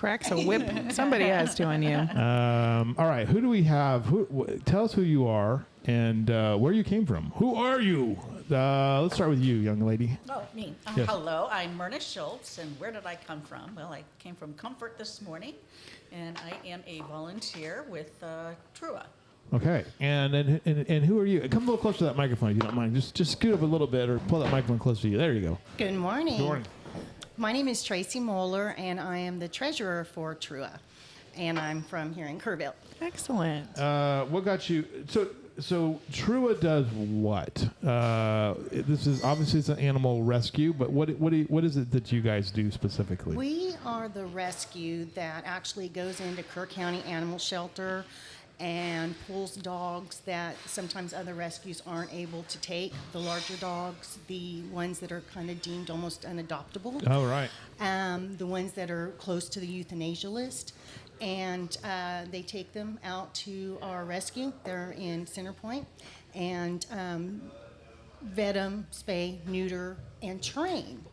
cracks a whip. Somebody has to on you. All right. Who do we have? Tell us who you are and where you came from. Who are you? Let's start with you, young lady. Oh, me. Yes. Hello, I'm Myrna Schultz, and where did I come from? Well, I came from Comfort this morning, and I am a volunteer with Trua. Okay. And who are you? Come a little closer to that microphone if you don't mind. Just scoot up a little bit or pull that microphone closer to you. There you go. Good morning. Good morning. My name is Tracy Moeller, and I am the treasurer for Trua, and I'm from here in Kerrville. Excellent. What got you? So Trua does what? This is obviously it's an animal rescue, but what is it that you guys do specifically? We are the rescue that actually goes into Kerr County Animal Shelter and pulls dogs that sometimes other rescues aren't able to take, the larger dogs, the ones that are kind of deemed almost unadoptable. Oh, right. The ones that are close to the euthanasia list. And they take them out to our rescue. They're in Center Point, and vet them, spay, neuter, and train.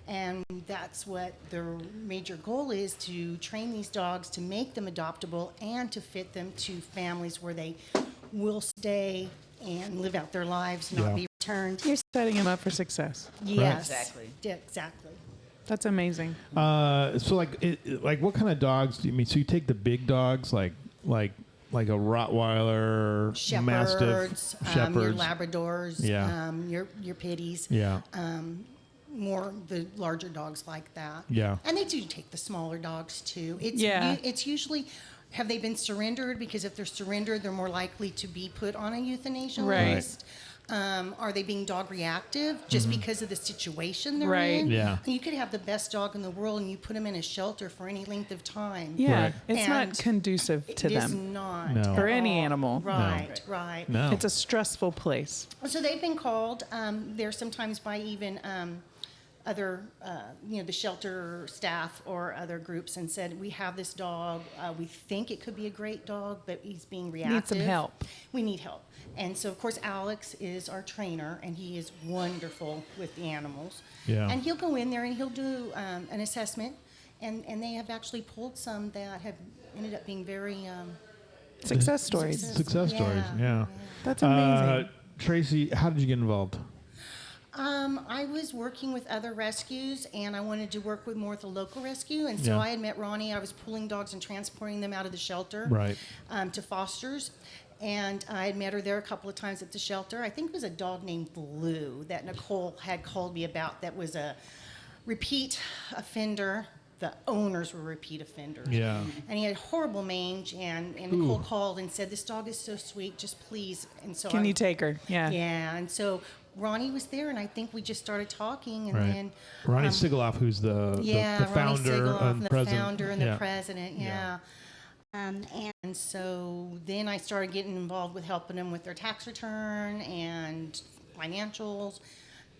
And that's what their major goal is, to train these dogs to make them adoptable and to fit them to families where they will stay and live out their lives, not be returned. You're setting him up for success. Yes. Exactly. Exactly. That's amazing. So like what kind of dogs do you mean? So you take the big dogs like a Rottweiler, Shepherds, Mastiff, your Labradors, Yeah. Your pitties. Yeah. More the larger dogs like that. Yeah. And they do take the smaller dogs too. Yeah. It's usually, have they been surrendered? Because if they're surrendered, they're more likely to be put on a euthanasia Right. list. Are they being dog reactive just because of the situation they're Right. in? Yeah. You could have the best dog in the world and you put them in a shelter for any length of time. Yeah. Right. It's And not conducive to It is them. not. No. at For any all. animal. Right, right. No. It's a stressful place. So they've been called. They're sometimes by even other, the shelter staff or other groups, and said, "We have this dog. We think it could be a great dog, but he's being reactive. Need some help." We need help." And so, of course, Alex is our trainer, and he is wonderful with the animals. Yeah. And he'll go in there and he'll do an assessment, and they have actually pulled some that have ended up being very Success stories. Success stories. Yeah. That's amazing. Tracy, how did you get involved? I was working with other rescues, and I wanted to work with more with the local rescue. And so Yeah. I had met Ronnie. I was pulling dogs and transporting them out of the shelter Right. To fosters. And I had met her there a couple of times at the shelter. I think it was a dog named Blue that Nicole had called me about that was a repeat offender. The owners were repeat offenders. Yeah. And he had horrible mange, and Nicole called and said, "This dog is so sweet, just please." And so Can you take her? Yeah. Yeah, and so Ronnie was there, and I think we just started talking, and Right. then Ronnie Sigaloff, who's the Ronnie founder Sigaloff, and the president. founder and Yeah. the president, yeah. And so then I started getting involved with helping them with their tax return and financials,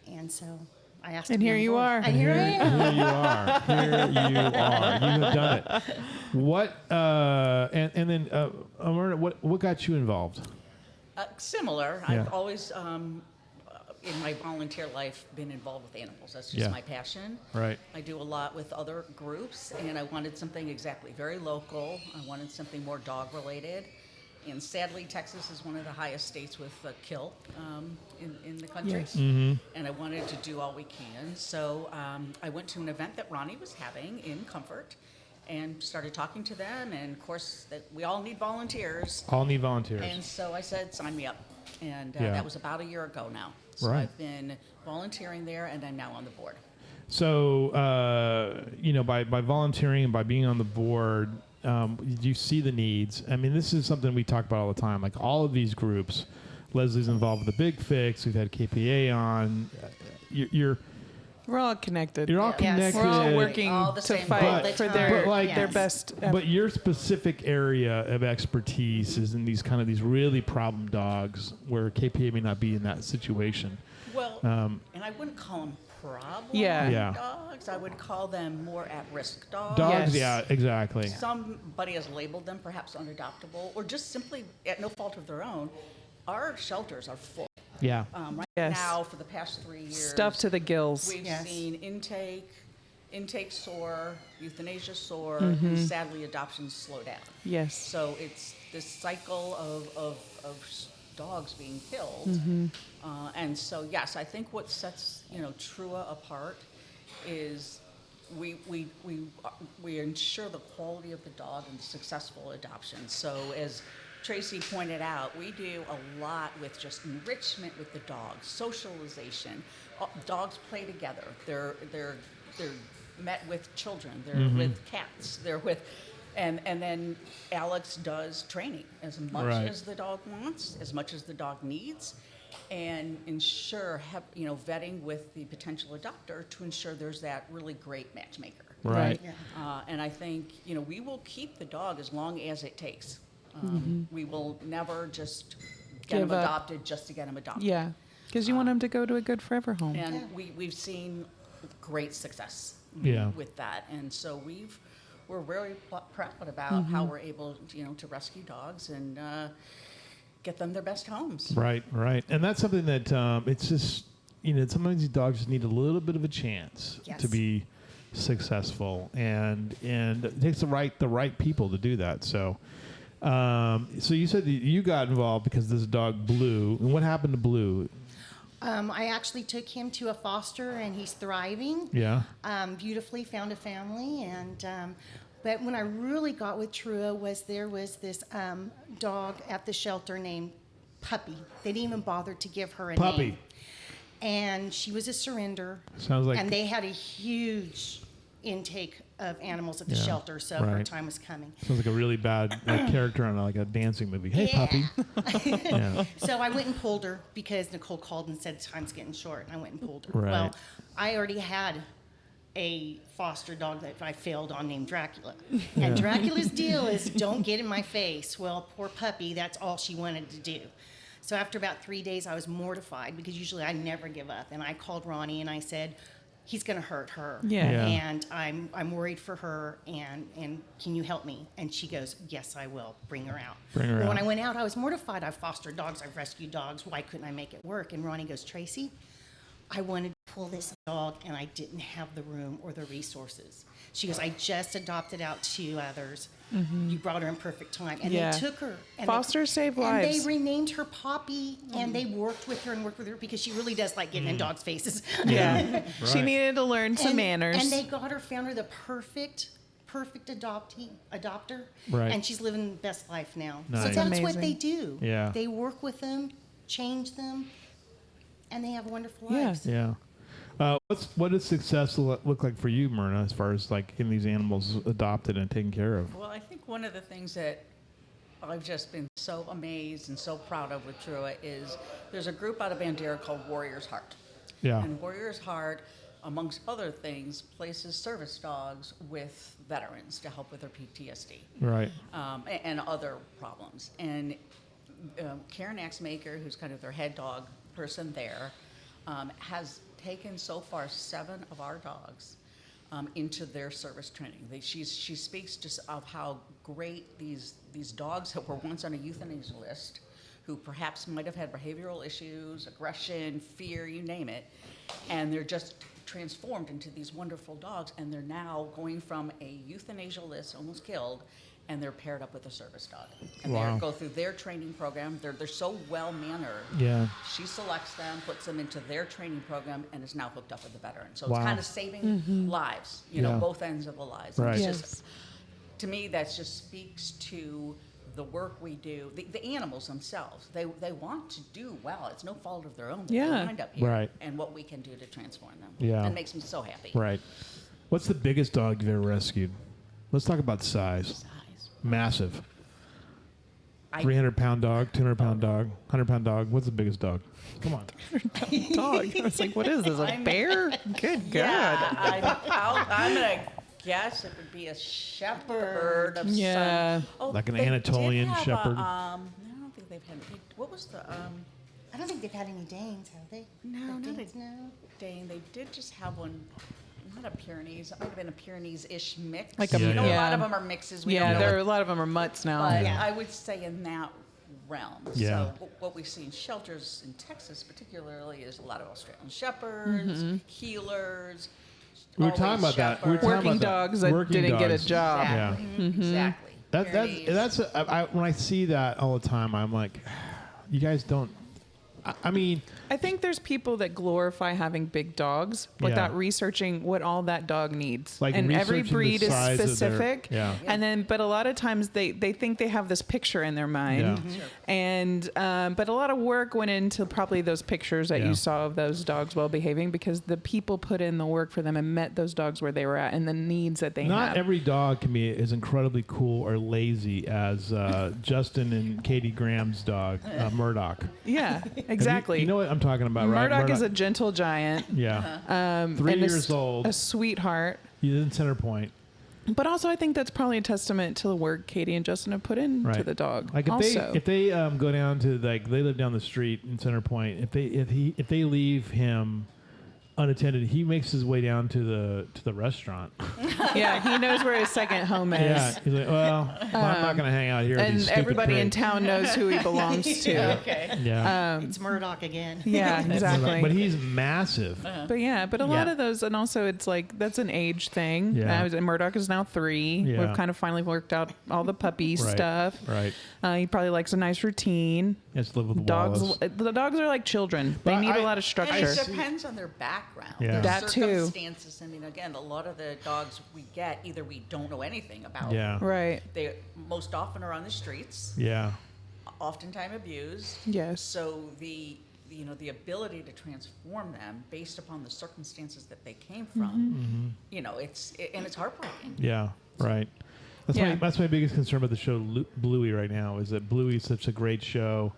and so I asked. And to be here on you board. are. And here I am. Here you are. Here you are. You have done it. What? And then, Myrna, what got you involved? Similar. Yeah. I've always, in my volunteer life, been involved with animals. That's just Yeah. my passion. Right. I do a lot with other groups, and I wanted something exactly very local. I wanted something more dog-related. And sadly, Texas is one of the highest states with kill in the country. Yes. Mm-hmm. And I wanted to do all we can. So I went to an event that Ronnie was having in Comfort and started talking to them. And of course, that we all need volunteers. All need volunteers. And so I said, sign me up. And Yeah. that was about a year ago now. So Right. I've been volunteering there, and I'm now on the board. So, by volunteering and by being on the board, you see the needs. I mean, this is something we talk about all the time. Like all of these groups, Leslie's involved with the Big Fix. We've had KPA on. We're all connected. You're all Yes. connected. We're all working All the to same fight goal. for But their, like- their Yes. best. But your specific area of expertise is in these really problem dogs where KPA may not be in that situation. Well, and I wouldn't call them problem Yeah. dogs. I would call them more at-risk dogs. Dogs, Yes. yeah, exactly. Somebody has labeled them perhaps unadoptable or just simply at no fault of their own. Our shelters are full. Yeah. Right Yes. now, for the past 3 years, Stuff to the gills. we've Yes. seen intake intake soar, euthanasia soar, and sadly adoptions slow down. Yes. So it's this cycle of dogs being killed. And so, yes, I think what sets, Trua apart is we ensure the quality of the dog and the successful adoption. So as Tracy pointed out, we do a lot with just enrichment with the dogs, socialization. Dogs play together. They're met with children. They're with cats. They're with, and then Alex does training as much Right. as the dog wants, as much as the dog needs, and ensure vetting with the potential adopter to ensure there's that really great matchmaker. Right. Yeah. And I think we will keep the dog as long as it takes. We will never just get Give him up. adopted just to get him adopted. Yeah. Because you want them to go to a good forever home. And Yeah. we've seen great success Yeah. with that, and so we're very proud about how we're able to rescue dogs and get them their best homes. Right. And that's something that it's just, sometimes these dogs just need a little bit of a chance Yes. to be successful, and it takes the right people to do that. So, so you said that you got involved because this dog Blue, and what happened to Blue? I actually took him to a foster, and he's thriving. Yeah. Beautifully found a family, and but when I really got with Trua there was this dog at the shelter named Puppy. They didn't even bother to give her a Puppy. name, and she was a surrender. Sounds like. And they had a huge intake of animals at the Yeah, shelter, so her right. time was coming. Sounds like a really bad character on a dancing movie. Hey, Yeah. puppy. Yeah. So I went and pulled her because Nicole called and said time's getting short, and I went and pulled her. Right. Well, I already had a foster dog that I failed on named Dracula. And Dracula's deal is don't get in my face. Well, poor Puppy, that's all she wanted to do. So after about 3 days, I was mortified because usually I never give up. And I called Ronnie and I said, he's going to hurt her. Yeah. Yeah. And I'm worried for her, and can you help me? And she goes, yes, I will. Bring her out. Bring her Well, out. when I went out, I was mortified. I've fostered dogs. I've rescued dogs. Why couldn't I make it work? And Ronnie goes, Tracy, I wanted to pull this dog, and I didn't have the room or the resources. She goes, I just adopted out 2 others. You brought her in perfect time. And Yeah. they took her. And Fosters save And lives. they renamed her Poppy, and they worked with her because she really does like getting in dogs' faces. Yeah. She Right. needed to learn some And- manners. And they found her the perfect adopter. Right. And she's living the best life now. Nice. So that's what Amazing. they do. Yeah. They work with them, change them, and they have wonderful Yeah. lives. Yeah. What does success look like for you, Myrna, as far as like getting these animals adopted and taken care of? Well, I think one of the things that I've just been so amazed and so proud of with Trua is there's a group out of Bandera called Warrior's Heart. Yeah. And Warrior's Heart, amongst other things, places service dogs with veterans to help with their PTSD Right. and other problems. And Karen Axemaker, who's kind of their head dog person there, has taken so far 7 of our dogs into their service training. She speaks just of how great these dogs that were once on a euthanasia list, who perhaps might have had behavioral issues, aggression, fear, you name it, and they're just transformed into these wonderful dogs, and they're now going from a euthanasia list, almost killed, and they're paired up with a service dog. And Wow. they go through their training program. They're so well-mannered. Yeah. She selects them, puts them into their training program, and is now hooked up with the veteran. So Wow. it's kind of saving lives, you know, Yeah. both ends of the lives. And Right. it's Yes. just, to me, that just speaks to the work we do. The animals themselves, they want to do well. It's no fault of their own that Yeah. they wind up here. Right. And what we can do to transform them. Yeah. That makes me so happy. Right. What's the biggest dog you've ever rescued? Let's talk about size. Size. Massive. I- 300-pound dog, 200-pound dog, 100-pound dog. What's the biggest dog? Come on. Dog. I was like, what is this? A I'm- bear? Good Yeah, God. I'm gonna guess it would be a shepherd of Yeah. some. Oh, Like an they did Anatolian have shepherd? I don't think they've had. What was the I don't think they've had any Danes, have they? No, Like not Danes, no. Dane? They did just have one. Not a Pyrenees. It might have been a Pyrenees-ish mix. Like a- you know, a lot yeah. of them are mixes. We Yeah, don't know a lot of them are mutts now. but Yeah. I would say in that realm. Yeah. So what we see in shelters in Texas particularly is a lot of Australian shepherds, healers, We were always talking about that. We were shepherd. talking Working about that. dogs that Working didn't get a dogs. job. Exactly. Exactly. When I see that all the time, I'm like, you guys don't. I mean, I think there's people that glorify having big dogs without researching what all that dog needs. Like and every researching the breed is size of their- specific. yeah. And then, but a lot of times they think they have this picture in their mind. Yeah. Sure. And, but a lot of work went into probably those pictures that Yeah. you saw of those dogs well behaving because the people put in the work for them and met those dogs where they were at and the needs that they not have. every dog can be as incredibly cool or lazy as Justin and Katie Graham's dog, Murdoch. Yeah, exactly. You know what I'm talking about, right? Murdoch is a gentle giant. Yeah. 3 and years old. A sweetheart. He's in Center Point. But also, I think that's probably a testament to the work Katie and Justin have put into Right. the dog. Like if also, they go down to they live down the street in Center Point. If they leave him unattended, he makes his way down to the restaurant. yeah, he knows where his second home is. Yeah, he's like, well, I'm not going to hang out here. with And these stupid everybody in prigs. town knows who he belongs to. Okay. Yeah, It's Murdoch again. Yeah, exactly. but he's massive. But a lot of those, and also it's like that's an age thing. Yeah. And Murdoch is now 3. Yeah. We've kind of finally worked out all the puppy Right. stuff. Right. He probably likes a nice routine. He has to live with the Dogs, Wallace. the dogs are like children. But They need I- a lot of And structure. it depends on their background, Yeah. their That too. circumstances. I mean, again, a lot of the dogs we get, either we don't know anything about. Yeah. Right. They most often are on the streets, Yeah. oftentimes abused. Yes. So the ability to transform them based upon the circumstances that they came from, it's heartbreaking. Yeah. Right. Yeah. That's my biggest concern about the show Bluey right now is that Bluey is such a great show,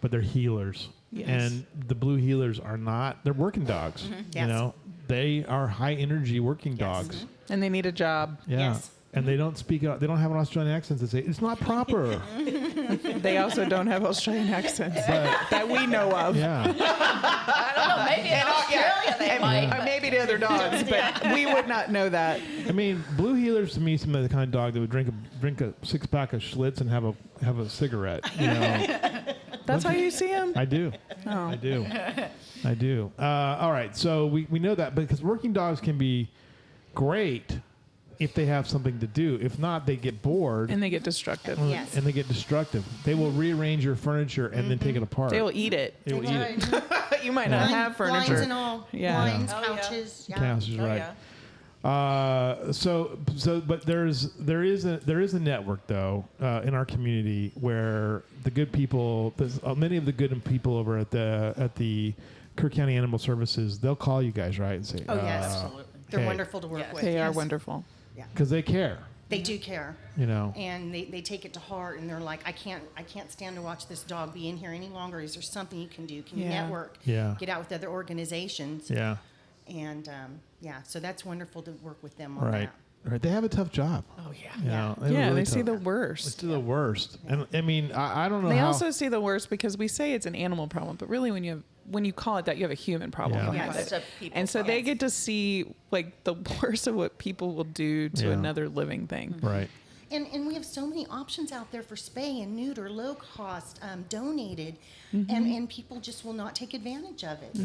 but they're healers. Yes. And the blue healers are not, they're working dogs. You Yes. know, they are high energy working dogs. And they need a job. Yeah. Yes. And they don't speak out, they don't have an Australian accent to say, it's not proper. They also don't have Australian accents But, that we know of. yeah. I don't know, maybe in Australia they might. Or maybe the other dogs, but we would not know that. I mean, blue healers to me seem like the kind of dog that would drink a 6-pack of Schlitz and have a cigarette. You know, That's how you see them? I do. Oh. I do. I do. All right. So we know that because working dogs can be great if they have something to do. If not, they get bored And they get destructive. Yes. and they get destructive. They will rearrange your furniture and then take it apart. They will eat it. They will eat it. You might not have Blinds furniture. and all. Yeah. Blinds, Oh, yeah. couches. Yeah. Cass is Oh, right. yeah. But there is a network though in our community where the good people, many of the good people over at the Kirk County Animal Services, they'll call you guys, right, and say, Oh, yes. Absolutely. They're Hey. wonderful to work Yes. with. They are yes. wonderful. because they care, They do care. you know. And they take it to heart, and they're like, I can't stand to watch this dog be in here any longer. Is there something you can do? Can you Yeah. network? Yeah. Get out with other organizations. Yeah, And so that's wonderful to work with them on right. that. Right. They have a tough job. Oh, yeah. You know, have a Yeah, really they see tough- the They worst. see the worst, and I mean, I don't know They how. also see the worst because we say it's an animal problem, but really when you call it that, you have a human problem. Yeah. behind Yes. it. It's a people And so they problem. get to see like the worst of what people will do to Yeah. another living thing. right. And we have so many options out there for spay and neuter, low cost, donated, Mm-hmm. and people just will not take advantage of it.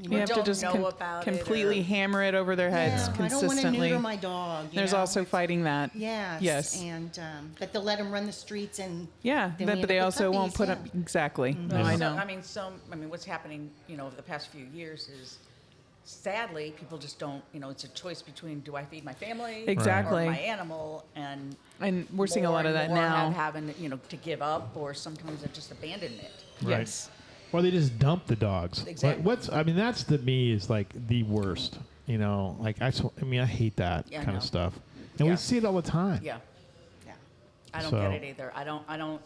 You have to don't just know about it completely or- hammer it over their heads Yeah, I don't want to consistently. neuter my dog. you There's know? also fighting that. Yes. Yes. And but they'll let them run the streets and Yeah, then we but end they up with also won't puppies, put up yeah. exactly. No, Well, I so- know. what's happening, over the past few years is, sadly, people just don't, it's a choice between do I feed my family Exactly. or my animal, and We're seeing a lot of that more now. having, to give up, or sometimes they've just abandoned it. Right. Yes. Or they just dump the dogs. Exactly. That's to me is like the worst. Like I hate that Yeah, I kind of know. stuff, and Yeah. we see it all the time. Yeah, Yeah. I don't So- get it either. I don't.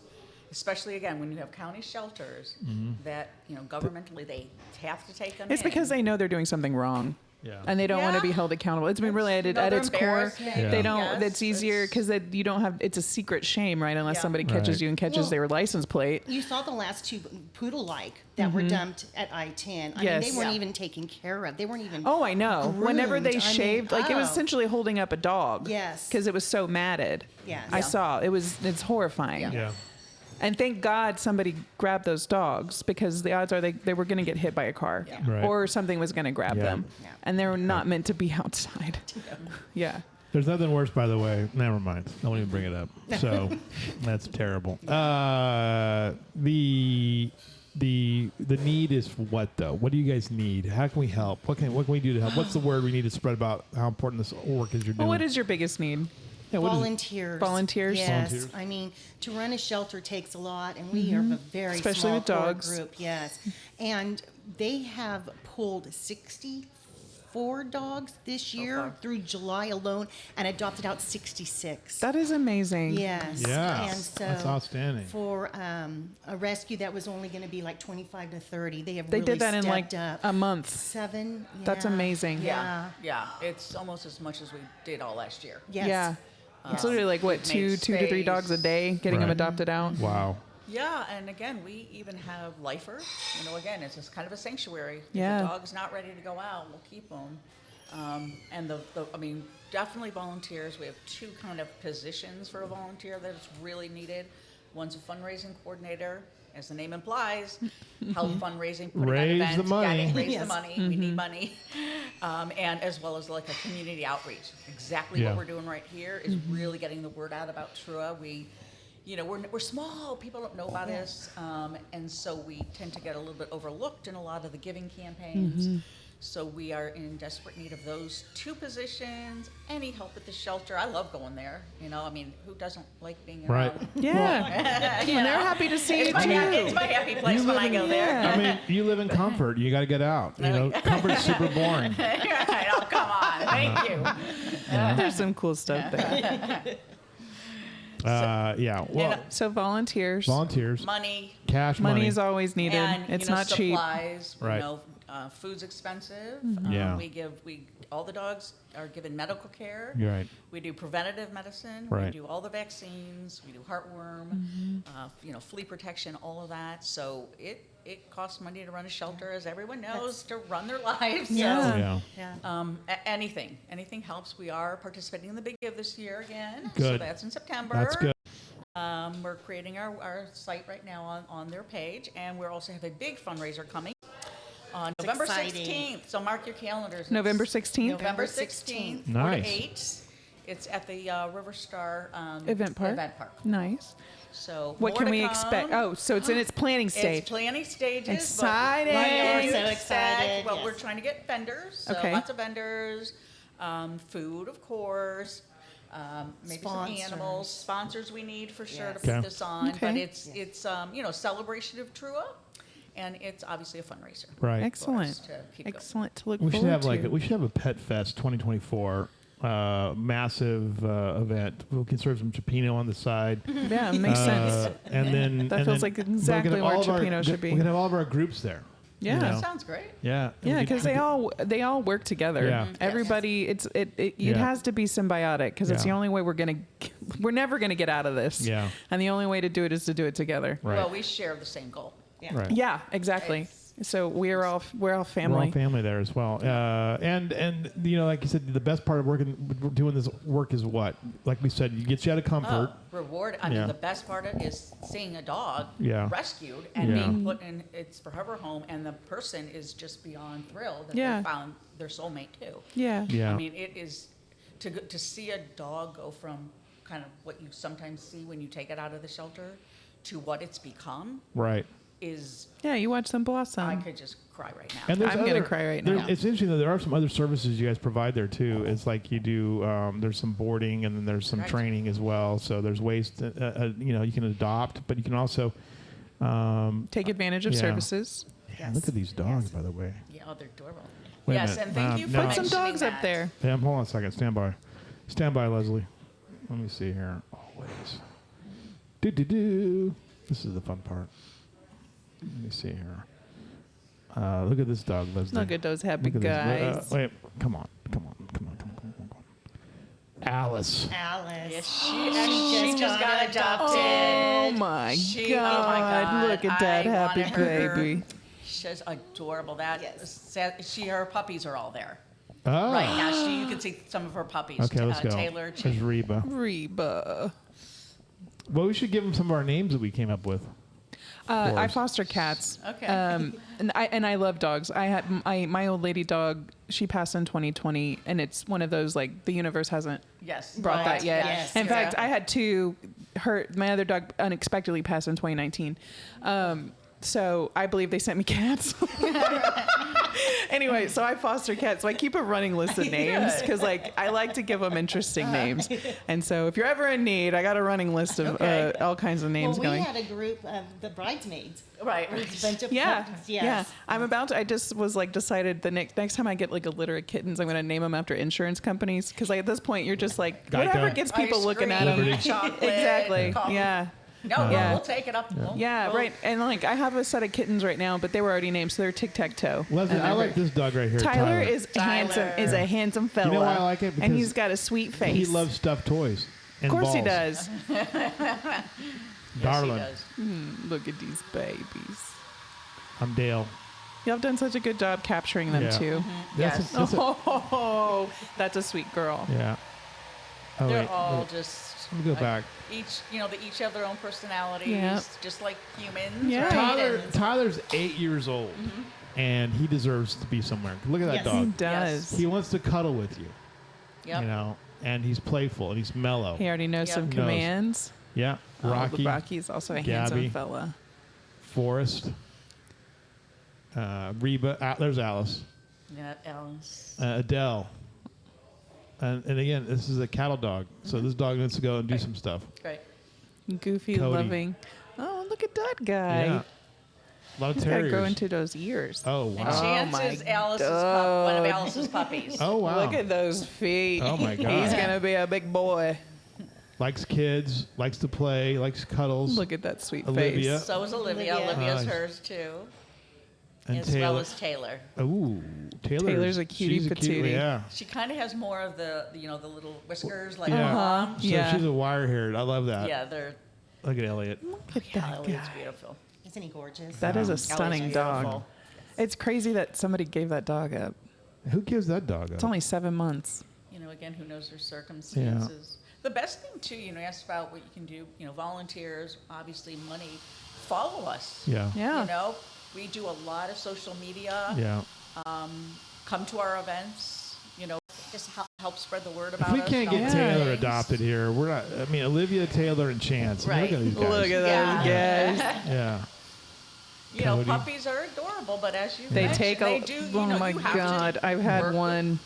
Especially again when you have county shelters that governmentally they have to take them. It's because they know they're doing something wrong. Yeah. And they don't want to Yeah. be held accountable. It's been really at Another its core. embarrassment, Yeah. They don't. yes, That's easier because you don't have. It's a secret shame, right? Unless Yeah. somebody catches Right. you and catches Well- their license plate. You saw the last two poodle-like that were dumped at I-10. I mean, Yes. they weren't Yeah. even taken care of. They weren't even. Oh, I know. Whenever groomed. they I mean, shaved, like it was oh. essentially holding up a dog. Yes. Because it was so matted. Yes. I Yeah. saw. It's horrifying. Yeah. And thank God somebody grabbed those dogs, because the odds are they were going to get hit by a car Yeah. Right. or something was going to grab Yeah. them. Yeah. And they were not meant to be outside. Yeah. There's nothing worse, by the way. Never mind. I won't even bring it up. So that's terrible. The need is what though? What do you guys need? How can we help? What can we do to help? What's the word we need to spread about how important this work is you're doing? Well, what is your biggest need? Yeah, what is it? Volunteers. Volunteers? Yes. Volunteers. I mean, to run a shelter takes a lot, and we are a very Especially small with core dogs. group. Yes. And they have pulled 64 dogs this year far. through July alone and adopted out 66. That is amazing. Yes. Yeah, And so that's outstanding. for a rescue that was only going to be like 25 to 30, they have They really did that in like stepped up. a month. 7. That's yeah. amazing. Yeah. Yeah, it's almost as much as we did all last year. Yes. Yeah. It's literally like what, We've made 2 to 3 dogs a space. day getting them Right. adopted out. Wow. Yeah, and again, we even have lifers. You know, again, it's just kind of a sanctuary. Yeah. If the dog's not ready to go out, we'll keep them. And I mean, definitely volunteers. We have 2 kind of positions for a volunteer that is really needed. One's a fundraising coordinator, as the name implies, help fundraising, putting on Raise events, the money. raise Yes. the money. We need money, and as well as like a community outreach. Exactly Yeah. what we're doing right here is really getting the word out about Trua. We're small. People don't know about us, and so we tend to get a little bit overlooked in a lot of the giving campaigns. So we are in desperate need of those 2 positions. Any help at the shelter? I love going there. You know, I mean, who doesn't like being Right. around? Yeah. You And they're know? happy to see It's you my, too. it's my happy place You when live I in- go there. I mean, you live in comfort. You got to get out. You know, comfort's super boring. Right. Oh, come on. Thank you. There's some cool stuff there. Yeah. Well, So volunteers. volunteers, Money. cash Money money. is always needed. And, It's you know, not cheap. supplies, Right. You know, food's expensive. Yeah. All the dogs are given medical care. You're right. We do preventative medicine. Right. We do all the vaccines. We do heartworm, flea protection, all of that. So it costs money to run a shelter, as everyone knows, to run their lives. Yeah. Yeah. So, anything helps. We are participating in the Big Give this year again. So Good. that's in September. That's good. We're creating our site right now on their page, and we also have a big fundraiser coming on November exciting. 16th. So mark your calendars. It's November 16th? November 16th, 4 to Nice. 8. It's at the River Star Event park. Event park. Nice. So What more can to we come. expect? Oh, so it's in its planning stage. It's planning stages. but Exciting. what can you So expect? excited, Well, yes. we're trying to get vendors. So Okay. lots of vendors, food, of course. Maybe Sponsors. some animals, sponsors we need for sure Yes. to put Okay. this on. But Okay. it's celebration of Trua, and it's obviously a fundraiser. Right. for us Excellent. to keep going. Excellent to look We should forward have to. we should have a Pet Fest 2024 massive event. We can serve some Chipino on the side. Yeah, it makes sense. And then That and feels then like we're gonna exactly have where all of our- Chipino should be. We can have all of our groups there. Yeah. you know? That sounds great. Yeah. Yeah, We could- because they all work together. Yeah. Everybody, it Yeah. has to be symbiotic because it's the Yeah. only way we're never gonna get out of this. Yeah. And the only way to do it is to do it together. Right. Well, we share the same goal. Yeah. Right. Yeah, exactly. It's- So we're all We're all family. family there as well. And you know, like you said, the best part of doing this work is what? Like we said, it gets you out of comfort. Reward. I Yeah. mean, the best part of it is seeing a dog Yeah. rescued and Yeah. being put in its forever home, and the person is just beyond thrilled that Yeah. they found their soulmate too. Yeah. Yeah. I mean, it is to see a dog go from kind of what you sometimes see when you take it out of the shelter to what it's become Right. is Yeah, you watch them blossom. I could just cry right now. And there's I'm gonna cry right now. It's interesting though. There are some other services you guys provide there too. It's like you do. There's some boarding and then there's some Right. training as well. So there's ways to you can adopt, but you can also Take advantage of Yeah. services. Yes. look at these dogs, by the way. Yeah, oh, they're adorable. Wait a Yes, minute. and thank you for No. Put some mentioning dogs up that. there. Yeah, hold on a second. Stand by, Leslie. Let me see here. Always. Do. This is the fun part. Let me see here. Look at this dog, Leslie. Look at those happy Look at this. guys. Wait, come on. Alice. Alice. Yes, she just got adopted. Oh my She- God. oh my God. Look at that I happy wanted her. baby. She's adorable. That Yes. her puppies are all there Oh. right now. You can see some of her puppies. Okay, let's go. Taylor, There's Reba. Reba. Well, we should give them some of our names that we came up with. I foster cats. Okay. And I love dogs. I had my old lady dog. She passed in 2020, and it's one of those like the universe hasn't Yes. brought that yet. Yes. In fact, Yeah. I had two. My other dog unexpectedly passed in 2019. So I believe they sent me cats. Anyway, so I foster cats. So I keep a running list of names because like I like to give them interesting names. And so if you're ever in need, I got a running list of Okay. all kinds of names Well, we going. had a group of the bridesmaids. Right. It was a bunch of Yeah, puppies, yeah. yes. I'm about to. I just was like decided the next time I get like a litter of kittens, I'm gonna name them after insurance companies because like at this point you're just like Geico. whatever gets people Ice looking at cream, them. Liberty. chocolate, Exactly. coffee. Yeah. No, Yeah. we'll take it up. Yeah. We'll- Right. And like I have a set of kittens right now, but they were already named, so they're tic tac toe. Leslie, I like this dog right here. Tyler is Tyler. a handsome fella. You know why I like it? And Because he's got a sweet face. He loves stuffed toys. Of course he does. Yes, Darling. he does. Look at these babies. I'm Dale. Y'all have done such a good job capturing them Yeah. too. Yes. That's a- Oh, that's a sweet girl. yeah. Oh, They're wait. all just. Let me go back. Each, they each have their own personalities, Yeah. just like humans. Yeah. Right? Tyler's 8 years old, and he deserves to be somewhere. Look at that Yes. He dog. does. He wants to cuddle with you, Yep. you know, and he's playful and he's mellow. He already knows Yep. some Knows. commands. Yeah. Rocky, Rocky's also a Gabby. handsome fella. Forrest, Reba. There's Alice. Yeah, Alice. Adele. And again, this is a cattle dog, so this dog needs to go and do some stuff. Great. Goofy, Cody. loving. Oh, look at that guy. Yeah. A lot of He's got to terriers. grow into those ears. Oh And wow. Chance my is one of Alice's puppies. Oh wow. Look at those feet. Oh, my God. He's going to be a big boy. Likes kids, likes to play, likes cuddles. Look at that sweet Olivia. face. So is Olivia. Olivia. Olivia's Nice. hers too, and as well as Taylor. Ooh, Taylor's a cutie she's patootie. Yeah. She kind of has more of the the little whiskers like Yeah. her mom. So Yeah. she's a wire-haired. I love that. Yeah, they're Look at Elliot. Look at yeah, that Elliot's guy. beautiful. Isn't he gorgeous? That is a Ellie's stunning dog. beautiful. It's crazy that somebody gave that dog up. Who gives that dog up? It's only 7 months. Again, who knows their circumstances. The best thing too, you asked about what you can do, volunteers, obviously money, follow us. Yeah. Yeah. We do a lot of social media, Yeah. come to our events, just help spread the word If about we us. can't and get all those Taylor things. adopted here, we're not. I mean, Olivia, Taylor, and Chance. I mean, Right. Look at these guys. Look at Yeah. those guys. Yeah. Cody. Puppies are adorable, but as you They mentioned, take they a. do, Oh my you have to God. I've had work with- one.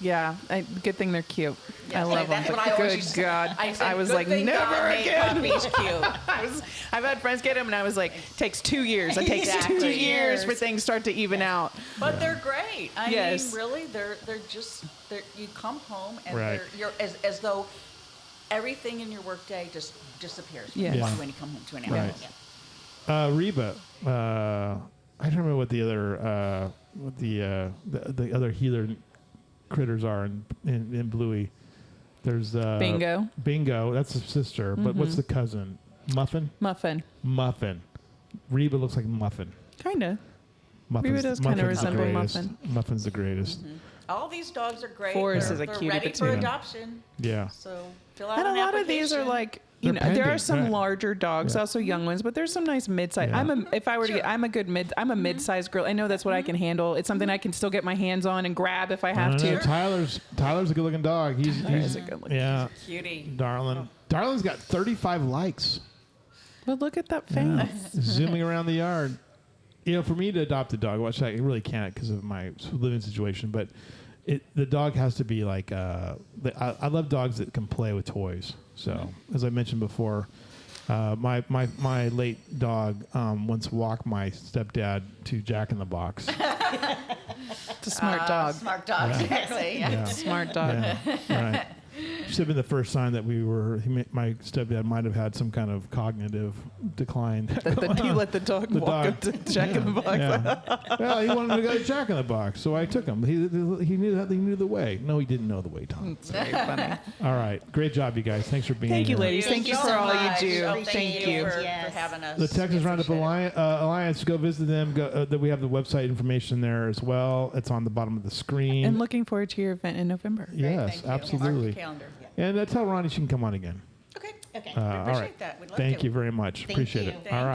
Yeah. Good thing they're cute. I Yes, love them. that's But what I always good used to say. God. I said, was "Good like, thing never God made again. puppies cute. I've had friends get them, and I was like, takes 2 years. It takes 2 Exactly. years for things start to even out. But they're great. I Yes. mean, really, they're you come home and Right. you're as though everything in your workday just disappears Yeah. Yeah. when you come home to an Right. animal. Yeah. Reba. I don't remember what the other the other healer critters are in Bluey. There's Bingo. Bingo. That's his sister. But what's the cousin? Muffin. Muffin. Muffin. Reba looks like Muffin. Kind of. Muffin's, Reba does kinda Muffin's the resemble greatest. Muffin. Muffin's the greatest. All these dogs are great. Forrest they're, is a they're cutie ready for patootie. adoption. Yeah. So fill out And a an lot of these are application. like, They're there are pending, some right. larger dogs, Yeah. also young ones, but there's some nice mid-size. Yeah. If I were to Sure. get, I'm a mid-sized girl. I know that's what I can handle. It's something I can still get my hands on and grab if I have I know. to. Tyler's a good looking dog. He's is a good-looking yeah. cutie. Darlin. Darlin's got 35 likes. But look at that Yeah. face. Zooming around the yard. For me to adopt a dog, which I really can't because of my living situation, but the dog has to be like. I love dogs that can play with toys. So as I mentioned before, my late dog once walked my stepdad to Jack in the Box. It's a smart dog. Smart dog, exactly. Yeah. Yeah. Smart dog. Yeah, right. Should have been the first sign that my stepdad might have had some kind of cognitive decline. He let the dog The walk dog. up to Jack in the Box. Yeah. Well, he wanted to go to Jack in the Box, so I took him. He knew the way. No, he didn't know the way, Tom. It's very funny. All right, great job, you guys. Thanks for being Thank you, here. ladies. Thank you for all you much. do. Oh, Thank you. for Yes. having us. The Texas We Roundup appreciate it. Alliance, go visit them. That we have the website information there as well. It's on the bottom of the screen. And looking forward to your event in November. Great, yes, thank you. Mark absolutely. your calendar. And tell Ronnie she can come on again. Okay. Okay. All appreciate right. that. We'd love Thank to. you very much. Thank Appreciate you. it. Thank All right.